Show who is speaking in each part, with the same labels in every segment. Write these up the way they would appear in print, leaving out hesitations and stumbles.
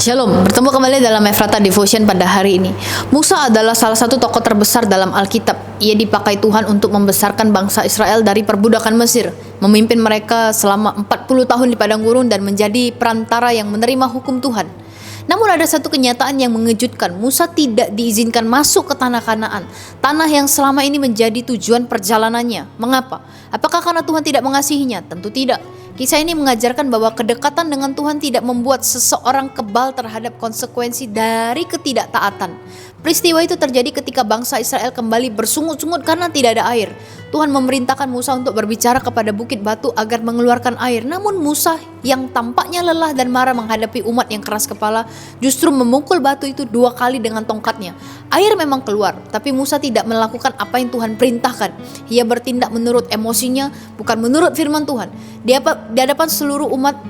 Speaker 1: Shalom, bertemu kembali dalam Efrata Devotion pada hari ini. Musa adalah salah satu tokoh terbesar dalam Alkitab. Ia dipakai Tuhan untuk membesarkan bangsa Israel dari perbudakan Mesir, memimpin mereka selama 40 tahun di padang gurun dan menjadi perantara yang menerima hukum Tuhan. Namun ada satu kenyataan yang mengejutkan. Musa tidak diizinkan masuk ke tanah Kanaan, tanah yang selama ini menjadi tujuan perjalanannya. Mengapa? Apakah karena Tuhan tidak mengasihinya? Tentu tidak. Kisah ini mengajarkan bahwa kedekatan dengan Tuhan tidak membuat seseorang kebal terhadap konsekuensi dari ketidaktaatan. Peristiwa itu terjadi ketika bangsa Israel kembali bersungut-sungut karena tidak ada air. Tuhan memerintahkan Musa untuk berbicara kepada bukit batu agar mengeluarkan air. Namun Musa yang tampaknya lelah dan marah menghadapi umat yang keras kepala justru memukul batu itu 2 kali dengan tongkatnya. Air memang keluar, tapi Musa tidak melakukan apa yang Tuhan perintahkan. Ia bertindak menurut emosinya, bukan menurut firman Tuhan. Di hadapan seluruh umat,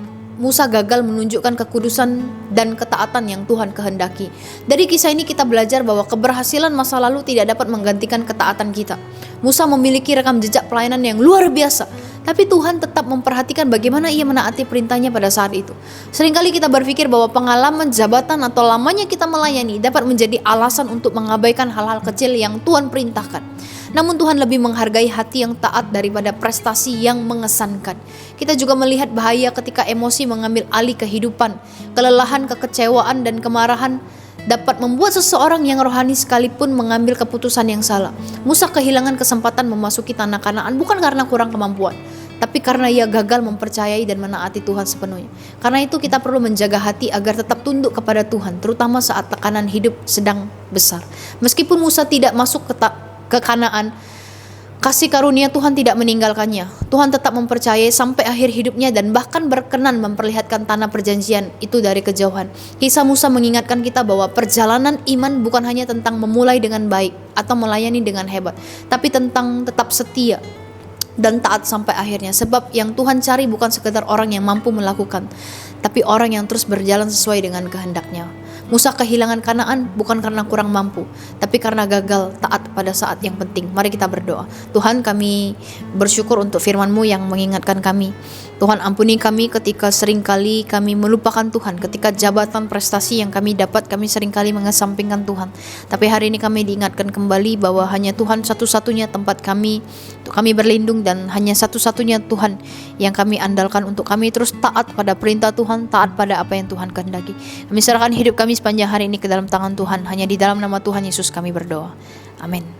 Speaker 1: Musa gagal menunjukkan kekudusan dan ketaatan yang Tuhan kehendaki. Dari kisah ini kita belajar bahwa keberhasilan masa lalu tidak dapat menggantikan ketaatan kita. Musa memiliki rekam jejak pelayanan yang luar biasa, tapi Tuhan tetap memperhatikan bagaimana ia menaati perintahnya pada saat itu. Seringkali kita berpikir bahwa pengalaman jabatan atau lamanya kita melayani dapat menjadi alasan untuk mengabaikan hal-hal kecil yang Tuhan perintahkan. Namun Tuhan lebih menghargai hati yang taat daripada prestasi yang mengesankan. Kita juga melihat bahaya ketika emosi mengambil alih kehidupan. Kelelahan, kekecewaan, dan kemarahan dapat membuat seseorang yang rohani sekalipun mengambil keputusan yang salah. Musa kehilangan kesempatan memasuki tanah Kanaan bukan karena kurang kemampuan, tapi karena ia gagal mempercayai dan menaati Tuhan sepenuhnya. Karena itu kita perlu menjaga hati agar tetap tunduk kepada Tuhan, terutama saat tekanan hidup sedang besar. Meskipun Musa tidak masuk ke Kanaan, kasih karunia Tuhan tidak meninggalkannya. Tuhan tetap mempercayai sampai akhir hidupnya dan bahkan berkenan memperlihatkan tanah perjanjian itu dari kejauhan. Kisah Musa mengingatkan kita bahwa perjalanan iman bukan hanya tentang memulai dengan baik atau melayani dengan hebat, tapi tentang tetap setia dan taat sampai akhirnya. Sebab yang Tuhan cari bukan sekedar orang yang mampu melakukan, tapi orang yang terus berjalan sesuai dengan kehendaknya. Musa kehilangan Kanaan bukan karena kurang mampu, tapi karena gagal taat pada saat yang penting. Mari kita berdoa. Tuhan, kami bersyukur untuk firman-Mu yang mengingatkan kami. Tuhan, ampuni kami ketika seringkali kami melupakan Tuhan. Ketika jabatan prestasi yang kami dapat, kami seringkali mengesampingkan Tuhan. Tapi hari ini kami diingatkan kembali bahwa hanya Tuhan satu-satunya tempat kami untuk kami berlindung, dan hanya satu-satunya Tuhan yang kami andalkan untuk kami terus taat pada perintah Tuhan, taat pada apa yang Tuhan kehendaki. Kami serahkan hidup kami sepanjang hari ini ke dalam tangan Tuhan. Hanya di dalam nama Tuhan Yesus kami berdoa. Amin.